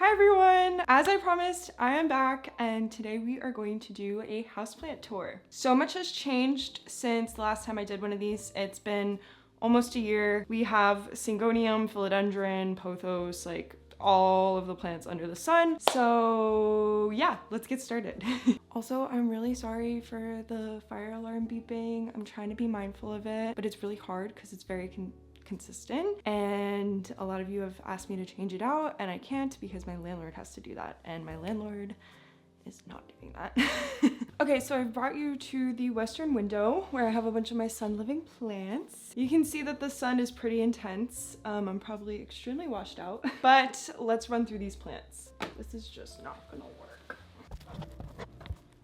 Hi everyone! As I promised, I am back and today we are going to do a houseplant tour. So much has changed since the last time I did one of these. It's been almost a year. We have syngonium, philodendron, pothos, like all of the plants under the sun. So yeah, let's get started. Also, I'm really sorry for the fire alarm beeping. I'm trying to be mindful of it, but it's really hard because it's very consistent, and a lot of you have asked me to change it out and I can't because my landlord has to do that, and my landlord is not doing that. Okay, so I've brought you to the western window where I have a bunch of my sun living plants. You can see that the sun is pretty intense. I'm probably extremely washed out, but let's run through these plants. This is just not gonna work.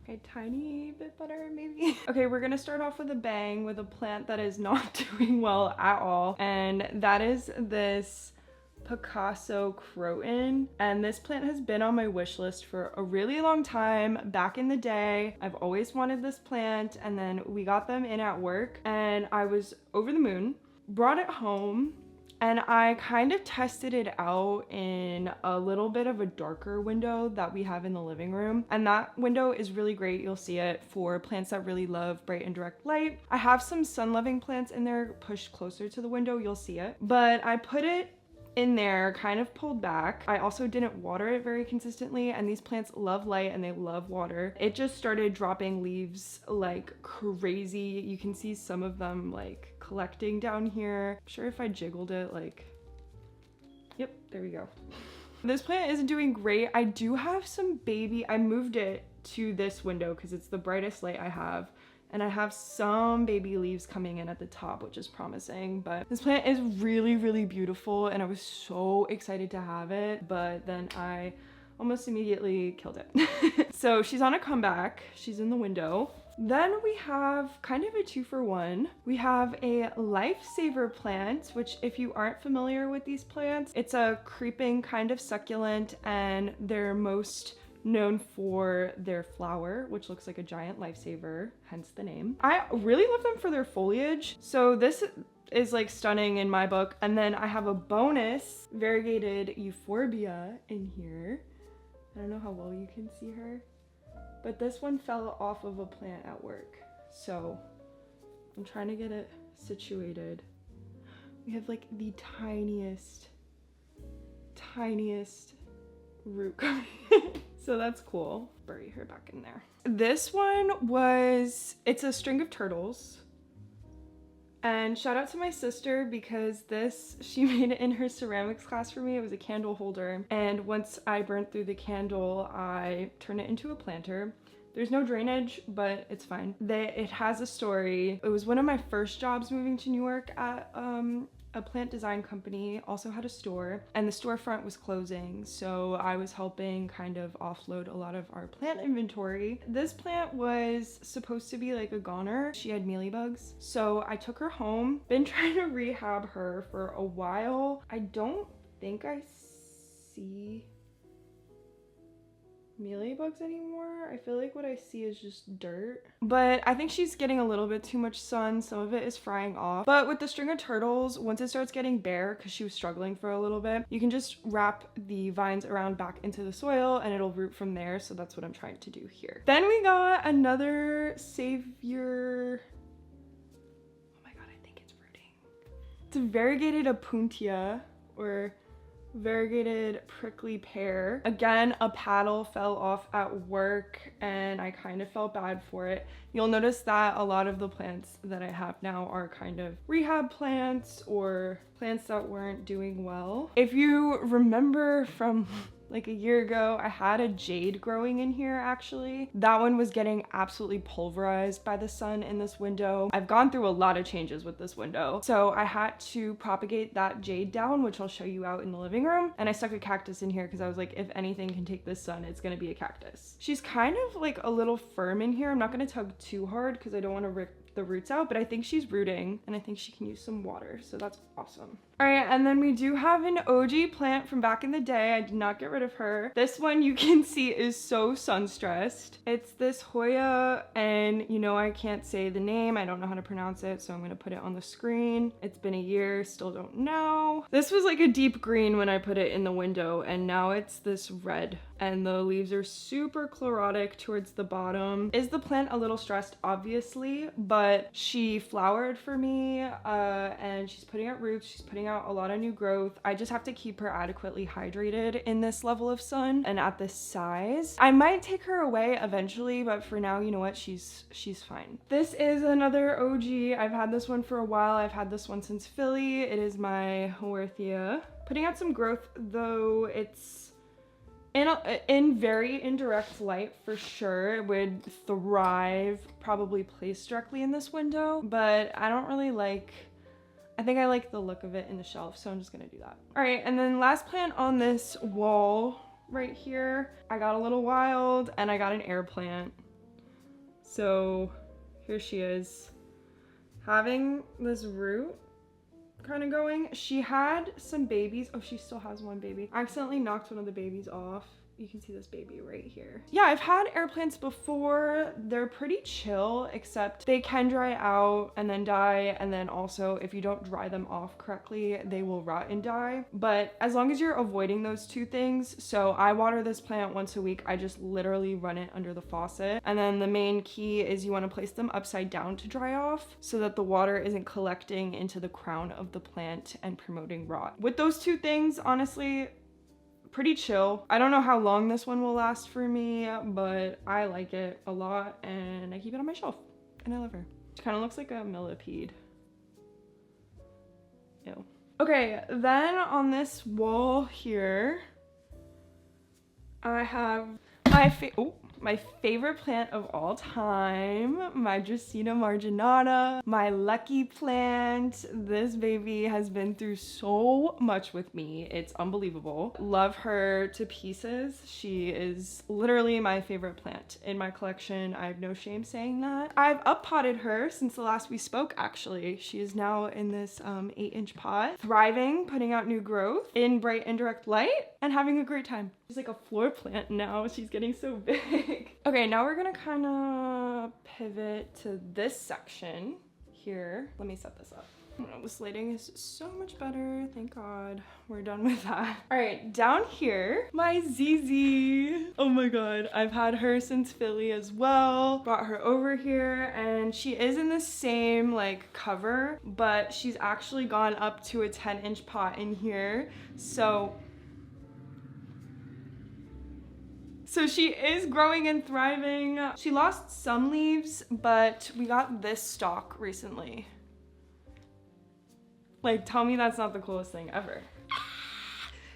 A tiny bit better maybe. Okay, we're gonna start off with a bang with a plant that is not doing well at all, and that is this Picasso Croton. And this plant has been on my wish list for a really long time. Back in the day, I've always wanted this plant, and then we got them in at work and I was over the moon, brought it home, and I kind of tested it out in a little bit of a darker window that we have in the living room. And that window is really great. You'll see it for plants that really love bright and direct light. I have some sun-loving plants in there pushed closer to the window. You'll see it. But I put it in there, kind of pulled back. I also didn't water it very consistently, and these plants love light and they love water. It just started dropping leaves like crazy. You can see some of them like collecting down here. I'm sure if I jiggled it, like, yep, there we go. This plant isn't doing great. I do have some baby, I moved it to this window because it's the brightest light I have. And I have some baby leaves coming in at the top, which is promising. But this plant is really, really beautiful and I was so excited to have it, but then I almost immediately killed it. So she's on a comeback. She's in the window. Then we have kind of a 2-for-1. We have a lifesaver plant, which if you aren't familiar with these plants, it's a creeping kind of succulent, and they're most known for their flower, which looks like a giant lifesaver, hence the name. I really love them for their foliage. So this is like stunning in my book. And then I have a bonus variegated euphorbia in here. I don't know how well you can see her, but this one fell off of a plant at work. So I'm trying to get it situated. We have like the tiniest root coming in. So that's cool. Bury her back in there. This one it's a string of turtles. And shout out to my sister because she made it in her ceramics class for me. It was a candle holder. And once I burnt through the candle, I turned it into a planter. There's no drainage, but it's fine. It has a story. It was one of my first jobs moving to New York at a plant design company, also had a store, and the storefront was closing. So I was helping kind of offload a lot of our plant inventory. This plant was supposed to be like a goner. She had mealybugs. So I took her home, been trying to rehab her for a while. I don't think I see mealybugs anymore. I feel like what I see is just dirt, but I think she's getting a little bit too much sun. Some of it is frying off. But with the string of turtles, once it starts getting bare, because she was struggling for a little bit, you can just wrap the vines around back into the soil and it'll root from there. So that's what I'm trying to do here. Then we got another savior. Oh my god, I think it's rooting. It's a variegated opuntia, or variegated prickly pear. Again, a paddle fell off at work and I kind of felt bad for it. You'll notice that a lot of the plants that I have now are kind of rehab plants or plants that weren't doing well. If you remember from like a year ago, I had a jade growing in here actually. That one was getting absolutely pulverized by the sun in this window. I've gone through a lot of changes with this window. So I had to propagate that jade down, which I'll show you out in the living room. And I stuck a cactus in here because I was like, if anything can take this sun, it's gonna be a cactus. She's kind of like a little firm in here. I'm not gonna tug too hard because I don't want to rip the roots out, but I think she's rooting and I think she can use some water. So that's awesome. All right, and then we do have an OG plant from back in the day. I did not get rid of her. This one you can see is so sun-stressed. It's this Hoya, and you know I can't say the name. I don't know how to pronounce it, so I'm gonna put it on the screen. It's been a year, still don't know. This was like a deep green when I put it in the window, and now it's this red. And the leaves are super chlorotic towards the bottom. Is the plant a little stressed? Obviously, but she flowered for me, and she's putting out roots. She's putting out a lot of new growth. I just have to keep her adequately hydrated in this level of sun and at this size. I might take her away eventually, but for now, you know what? She's fine. This is another OG. I've had this one for a while. I've had this one since Philly. It is my Hoerthia. Putting out some growth, though it's in very indirect light for sure. It would thrive probably placed directly in this window, but I don't really I think I like the look of it in the shelf, so I'm just gonna do that. All right, and then last plant on this wall right here, I got a little wild and I got an air plant. So here she is, having this root kind of going. She had some babies. Oh, she still has one baby. I accidentally knocked one of the babies off. You can see this baby right here. Yeah, I've had air plants before. They're pretty chill, except they can dry out and then die. And then also if you don't dry them off correctly, they will rot and die. But as long as you're avoiding those two things, so I water this plant once a week. I just literally run it under the faucet. And then the main key is you want to place them upside down to dry off so that the water isn't collecting into the crown of the plant and promoting rot. With those two things, honestly, pretty chill. I don't know how long this one will last for me, but I like it a lot and I keep it on my shelf and I love her. She kind of looks like a millipede. Ew. Okay, then on this wall here, I have my favorite plant of all time, my Dracaena marginata, my lucky plant. This baby has been through so much with me. It's unbelievable. Love her to pieces. She is literally my favorite plant in my collection. I have no shame saying that. I've up-potted her since the last we spoke, actually. She is now in this 8-inch pot, thriving, putting out new growth in bright indirect light, and having a great time. She's like a floor plant now. She's getting so big. Okay, now we're gonna kind of pivot to this section here. Let me set this up. Oh, this lighting is so much better. Thank God we're done with that. All right, down here, my ZZ. Oh my God, I've had her since Philly as well. Brought her over here and she is in the same like cover, but she's actually gone up to a 10-inch pot in here. So she is growing and thriving. She lost some leaves, but we got this stalk recently. Like, tell me that's not the coolest thing ever.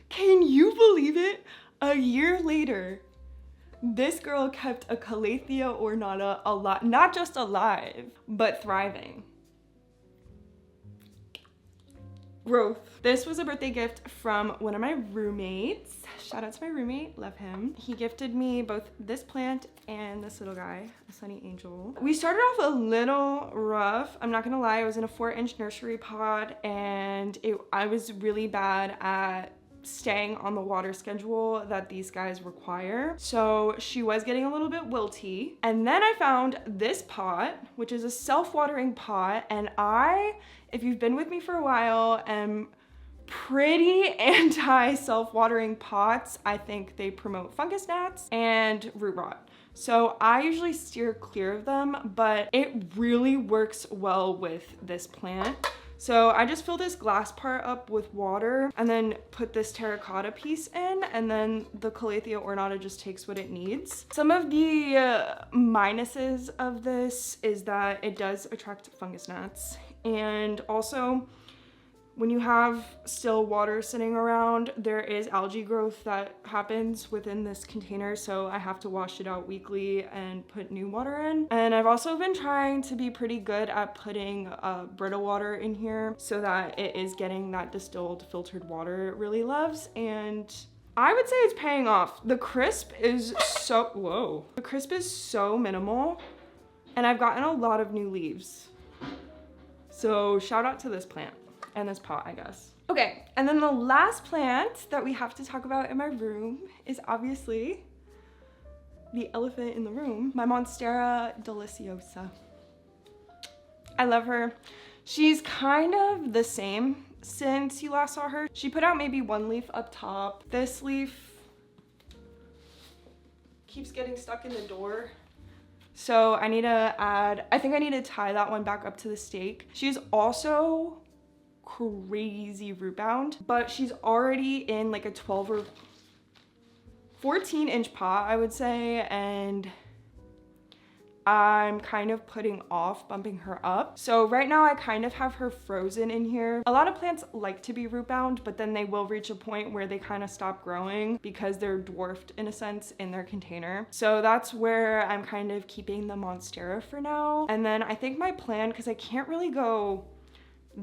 Can you believe it? A year later, this girl kept a Calathea ornata alive, not just alive, but thriving. Growth. This was a birthday gift from one of my roommates. Shout out to my roommate, love him. He gifted me both this plant and this little guy, a Sunny Angel. We started off a little rough, I'm not gonna lie. I was in a 4-inch nursery pot and I was really bad at staying on the water schedule that these guys require. So she was getting a little bit wilty. And then I found this pot, which is a self-watering pot. And if you've been with me for a while, am pretty anti self-watering pots. I think they promote fungus gnats and root rot. So I usually steer clear of them, but it really works well with this plant. So I just fill this glass part up with water and then put this terracotta piece in, and then the Calathea ornata just takes what it needs. Some of the minuses of this is that it does attract fungus gnats, and also when you have still water sitting around, there is algae growth that happens within this container, so I have to wash it out weekly and put new water in. And I've also been trying to be pretty good at putting Brita water in here so that it is getting that distilled filtered water it really loves, and I would say it's paying off. The crisp is the crisp is so minimal, and I've gotten a lot of new leaves. So shout out to this plant. and this pot, I guess. Okay, and then the last plant that we have to talk about in my room is obviously the elephant in the room, my Monstera deliciosa. I love her. She's kind of the same since you last saw her. She put out maybe one leaf up top. This leaf keeps getting stuck in the door. So I need to add, I think I need to tie that one back up to the stake. She's also crazy root bound, but she's already in like a 12 or 14 inch pot, I would say, and I'm kind of putting off bumping her up. So right now I kind of have her frozen in here. A lot of plants like to be root bound, but then they will reach a point where they kind of stop growing because they're dwarfed in a sense in their container. So that's where I'm kind of keeping the Monstera for now. And then I think my plan, because I can't really go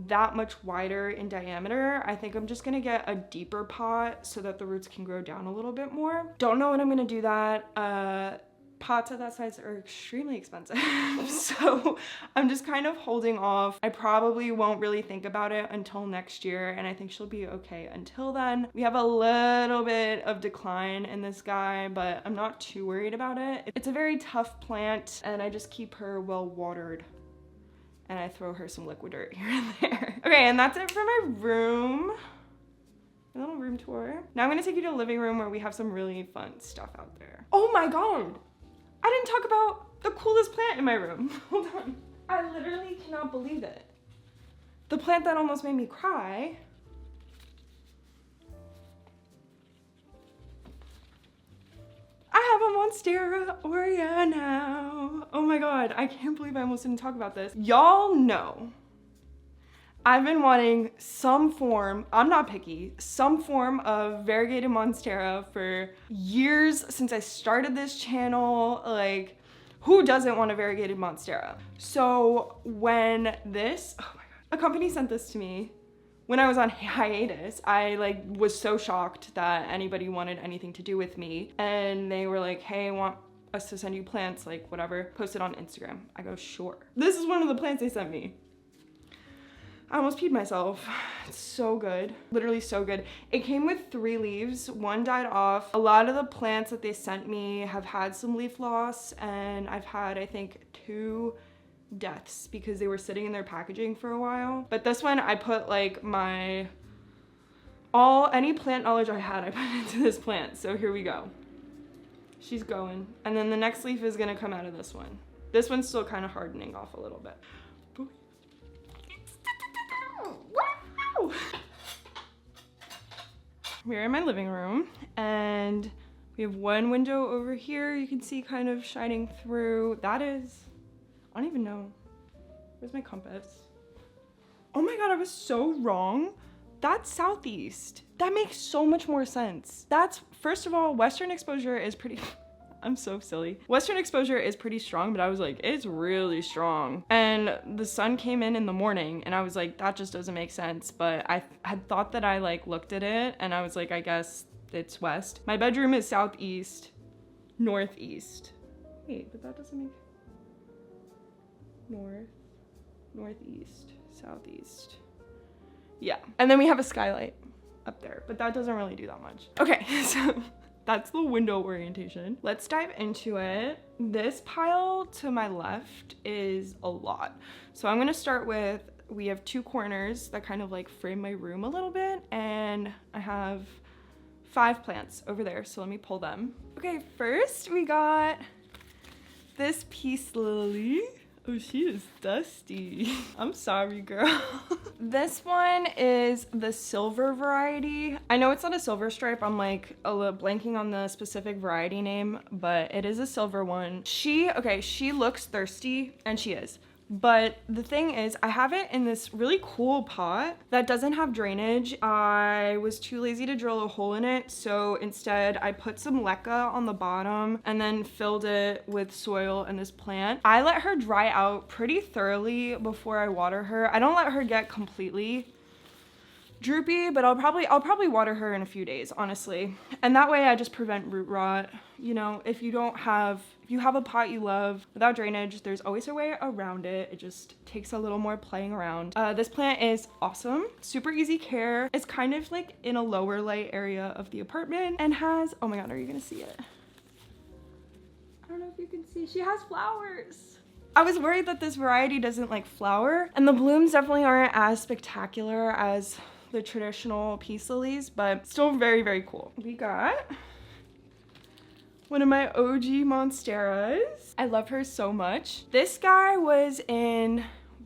that much wider in diameter, I think I'm just gonna get a deeper pot so that the roots can grow down a little bit more. Don't know when I'm gonna do that. Pots of that size are extremely expensive. So I'm just kind of holding off. I probably won't really think about it until next year, and I think she'll be okay until then. We have a little bit of decline in this guy, but I'm not too worried about it. It's a very tough plant, and I just keep her well watered, and I throw her some liquid dirt here and there. Okay, and that's it for my room. A little room tour. Now I'm gonna take you to the living room where we have some really fun stuff out there. Oh my God. I didn't talk about the coolest plant in my room. Hold on. I literally cannot believe it. The plant that almost made me cry. I have a Monstera Aurea now. Oh my God, I can't believe I almost didn't talk about this. Y'all know I've been wanting some form, I'm not picky, some form of variegated Monstera for years since I started this channel. Like, who doesn't want a variegated Monstera? So when this, oh my God, a company sent this to me when I was on hiatus. I like was so shocked that anybody wanted anything to do with me. And they were like, hey, I want us to send you plants, like whatever, post it on Instagram. I go, sure. This is one of the plants they sent me. I almost peed myself. It's so good. Literally so good. It came with 3 leaves. One died off. A lot of the plants that they sent me have had some leaf loss, and I've had, I think, 2 deaths because they were sitting in their packaging for a while. But this one, I put like any plant knowledge I had, I put into this plant. So here we go. She's going. And then the next leaf is gonna come out of this one. This one's still kind of hardening off a little bit. Wow! We're in my living room, and we have one window over here you can see kind of shining through. That is, I don't even know. Where's my compass? Oh my God, I was so wrong. That's southeast. That makes so much more sense. That's, first of all, western exposure is pretty, I'm so silly. Western exposure is pretty strong, but I was like, it's really strong. And the sun came in the morning, and I was like, that just doesn't make sense. But I had thought that I like looked at it, and I was like, I guess it's west. My bedroom is southeast, northeast. Wait, but that doesn't make north, northeast, southeast. Yeah, and then we have a skylight up there, but that doesn't really do that much. Okay, so that's the window orientation. Let's dive into it. This pile to my left is a lot. So I'm gonna start with, we have 2 corners that kind of like frame my room a little bit, and I have 5 plants over there, so let me pull them. Okay, first we got this peace lily. Oh, she is dusty. I'm sorry, girl. This one is the silver variety. I know it's not a silver stripe. I'm like a little blanking on the specific variety name, but it is a silver one. She looks thirsty, and she is. But the thing is, I have it in this really cool pot that doesn't have drainage. I was too lazy to drill a hole in it, so instead I put some leca on the bottom and then filled it with soil and this plant. I let her dry out pretty thoroughly before I water her. I don't let her get completely droopy, but I'll probably water her in a few days, honestly. And that way I just prevent root rot. You know, if you have a pot you love without drainage, there's always a way around it. It just takes a little more playing around. This plant is awesome, super easy care. It's kind of like in a lower light area of the apartment and has, oh my God, are you gonna see it? I don't know if you can see, she has flowers. I was worried that this variety doesn't like flower, and the blooms definitely aren't as spectacular as the traditional peace lilies, but still very, very cool. We got one of my OG monsteras. I love her so much. This guy was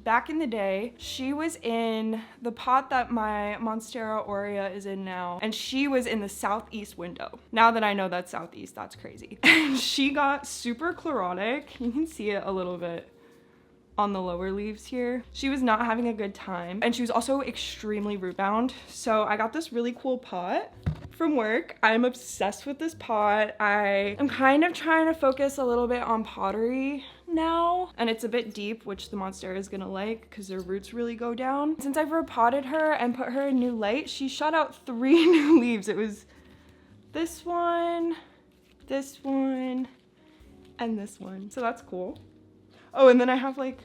back in the day, she was in the pot that my Monstera aurea is in now, and she was in the southeast window. Now that I know that's southeast, that's crazy. She got super chlorotic. You can see it a little bit on the lower leaves here. She was not having a good time, and she was also extremely root bound. So I got this really cool pot from work. I'm obsessed with this pot. I am kind of trying to focus a little bit on pottery now, and it's a bit deep, which the Monstera is gonna like because their roots really go down. Since I've repotted her and put her in new light, she shot out 3 new leaves. It was this one, and this one. So that's cool. Oh, and then I have like,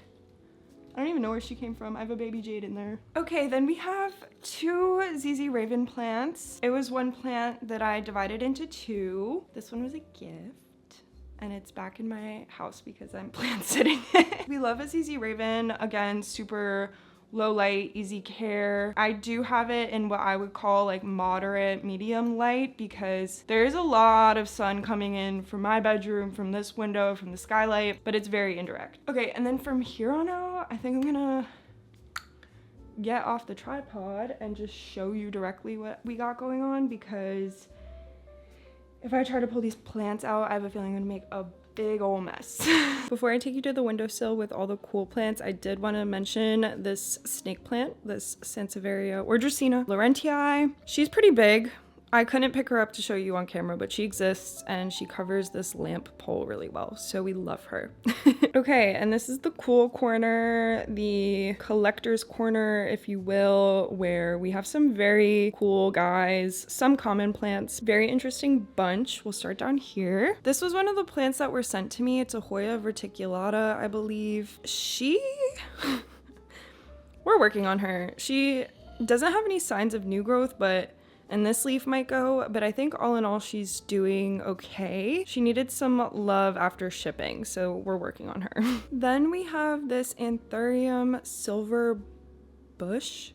I don't even know where she came from. I have a baby jade in there. Okay, then we have 2 ZZ Raven plants. It was one plant that I divided into 2. This one was a gift, and it's back in my house because I'm plant sitting it. We love a ZZ Raven. Again, super low light, easy care. I do have it in what I would call like moderate medium light because there is a lot of sun coming in from my bedroom, from this window, from the skylight, but it's very indirect. Okay, and then from here on out, I think I'm gonna get off the tripod and just show you directly what we got going on, because if I try to pull these plants out, I have a feeling I'm gonna make a big ol' mess. Before I take you to the windowsill with all the cool plants, I did want to mention this snake plant, this Sansevieria or Dracaena laurentii. She's pretty big. I couldn't pick her up to show you on camera, but she exists and she covers this lamp pole really well, so we love her. Okay, and this is the cool corner, the collector's corner, if you will, where we have some very cool guys, some common plants, very interesting bunch. We'll start down here. This was one of the plants that were sent to me. It's a Hoya verticulata, I believe. We're working on her. She doesn't have any signs of new growth, and this leaf might go, but I think all in all, she's doing okay. She needed some love after shipping, so we're working on her. Then we have this Anthurium silver blush.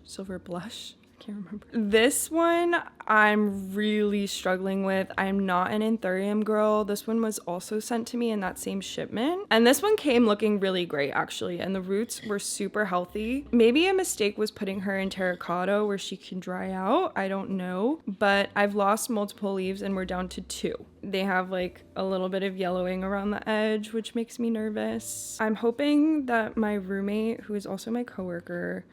I can't remember. This one I'm really struggling with. I'm not an Anthurium girl. This one was also sent to me in that same shipment. And this one came looking really great actually, and the roots were super healthy. Maybe a mistake was putting her in terracotta where she can dry out. I don't know, but I've lost multiple leaves and we're down to 2. They have like a little bit of yellowing around the edge, which makes me nervous. I'm hoping that my roommate, who is also my coworker,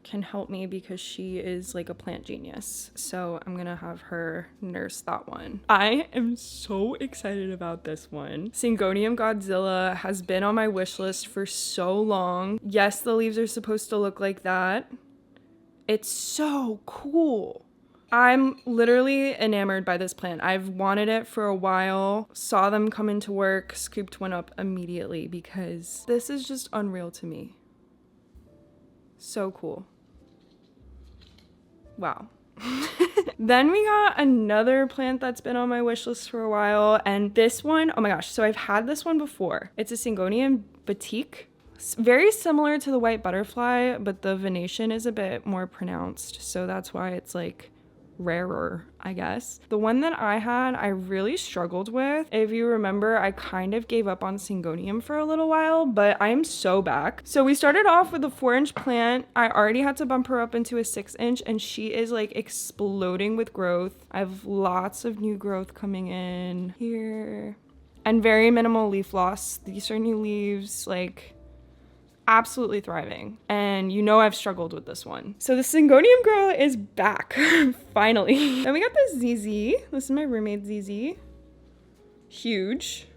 can help me because she is like a plant genius. So I'm gonna have her nurse that one. I am so excited about this one. Syngonium Godzilla has been on my wish list for so long. Yes, the leaves are supposed to look like that. It's so cool. I'm literally enamored by this plant. I've wanted it for a while, saw them come into work, scooped one up immediately because this is just unreal to me. So cool. Wow. Then we got another plant that's been on my wish list for a while, and this one, oh my gosh, so I've had this one before. It's a Syngonium batik. Very similar to the white butterfly, but the venation is a bit more pronounced, so that's why it's like rarer, I guess. The one that I had, I really struggled with. If you remember, I kind of gave up on Syngonium for a little while, but I'm so back. So we started off with a 4-inch plant. I already had to bump her up into a 6-inch, and she is like exploding with growth. I have lots of new growth coming in here and very minimal leaf loss. These are new leaves, like absolutely thriving. And you know I've struggled with this one. So the Syngonium girl is back, finally. Then we got this ZZ. This is my roommate ZZ. Huge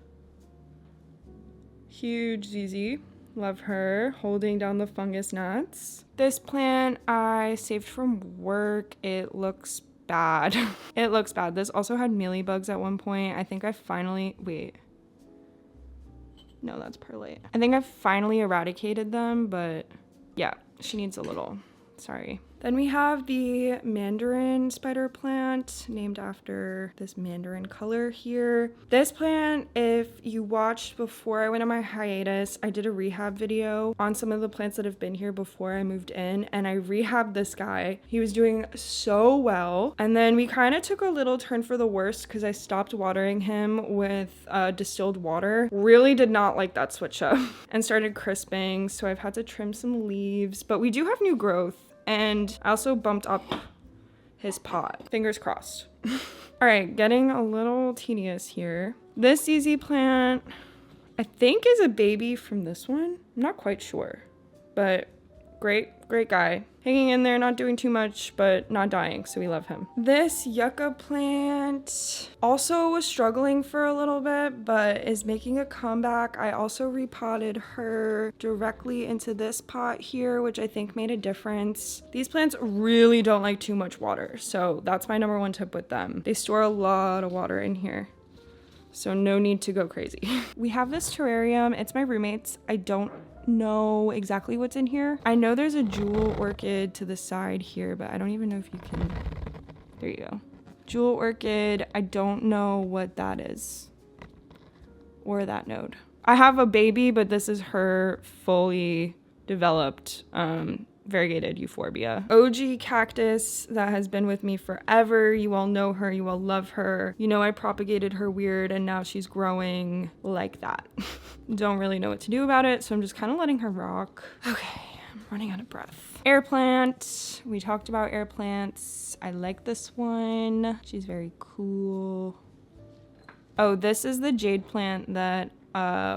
ZZ. Love her, holding down the fungus gnats. This plant I saved from work. It looks bad. It looks bad. This also had mealybugs at one point. I think I finally, wait. No, that's perlite. I think I finally eradicated them, but yeah, she needs a little. Sorry. Then we have the mandarin spider plant named after this mandarin color here. This plant, if you watched before I went on my hiatus, I did a rehab video on some of the plants that have been here before I moved in, and I rehabbed this guy. He was doing so well. And then we kind of took a little turn for the worst because I stopped watering him with distilled water. Really did not like that switch up and started crisping. So I've had to trim some leaves, but we do have new growth. And I also bumped up his pot. Fingers crossed. All right, getting a little tedious here. This ZZ plant, I think is a baby from this one. I'm not quite sure, but great guy. Hanging in there, not doing too much, but not dying, so we love him. This yucca plant also was struggling for a little bit, but is making a comeback. I also repotted her directly into this pot here, which I think made a difference. These plants really don't like too much water, so that's my number one tip with them. They store a lot of water in here, so no need to go crazy. We have this terrarium. It's my roommate's. I don't know exactly what's in here. I know there's a jewel orchid to the side here, but I don't even know if you can. There you go. Jewel orchid. I don't know what that is or that node. I have a baby, but this is her fully developed variegated euphorbia. OG cactus that has been with me forever. You all know her, you all love her. You know I propagated her weird and now she's growing like that. Don't really know what to do about it, so I'm just kind of letting her rock. Okay, I'm running out of breath. Air plant. We talked about air plants. I like this one. She's very cool. Oh, this is the jade plant that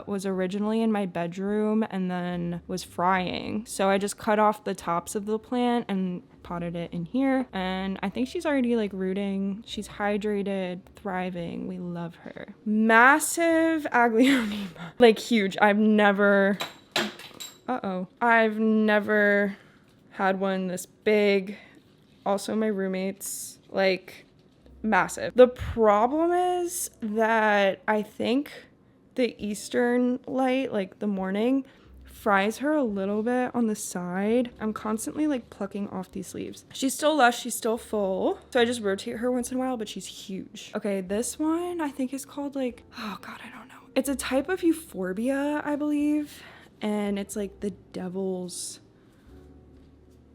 was originally in my bedroom and then was frying. So I just cut off the tops of the plant and potted it in here. And I think she's already like rooting. She's hydrated, thriving. We love her. Massive Aglaonema. Like huge. I've never had one this big. Also my roommates, like massive. The problem is that I think the eastern light, like the morning, fries her a little bit on the side. I'm constantly like plucking off these leaves. She's still lush, she's still full. So I just rotate her once in a while, but she's huge. Okay, this one I think is called like, oh God, I don't know. It's a type of euphorbia, I believe. And it's like the devil's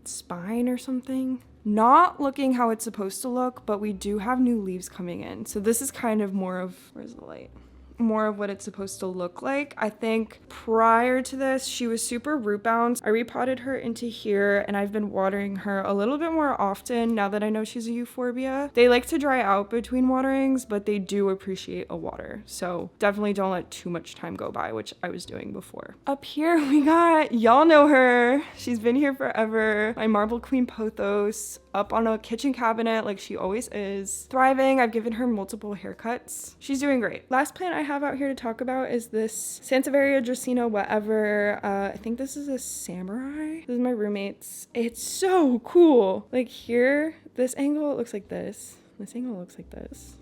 spine or something. Not looking how it's supposed to look, but we do have new leaves coming in. So this is kind of more of, where's the light? More of what it's supposed to look like. I think prior to this, she was super root bound. I repotted her into here and I've been watering her a little bit more often now that I know she's a euphorbia. They like to dry out between waterings, but they do appreciate a water. So definitely don't let too much time go by, which I was doing before. Up here we got, y'all know her. She's been here forever. My Marble Queen Pothos up on a kitchen cabinet like she always is. Thriving. I've given her multiple haircuts. She's doing great. Last plant I have out here to talk about is this Sansevieria Dracaena whatever. I think this is a samurai. This is my roommate's. It's so cool. Like here, this angle it looks like this. This angle looks like this.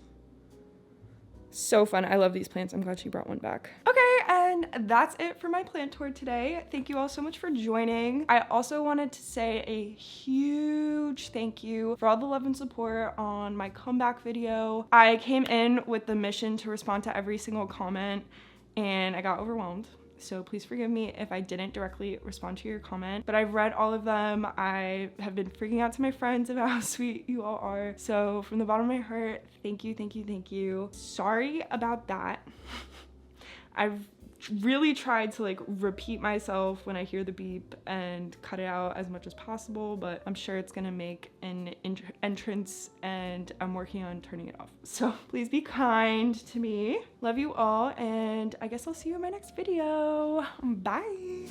So fun. I love these plants. I'm glad she brought one back. Okay, and that's it for my plant tour today. Thank you all so much for joining. I also wanted to say a huge thank you for all the love and support on my comeback video. I came in with the mission to respond to every single comment and I got overwhelmed. So please forgive me if I didn't directly respond to your comment, but I've read all of them. I have been freaking out to my friends about how sweet you all are. So from the bottom of my heart, thank you, thank you, thank you. Sorry about that. I've really tried to like repeat myself when I hear the beep and cut it out as much as possible, but I'm sure it's gonna make an entrance and I'm working on turning it off. So please be kind to me. Love you all, and I guess I'll see you in my next video. Bye.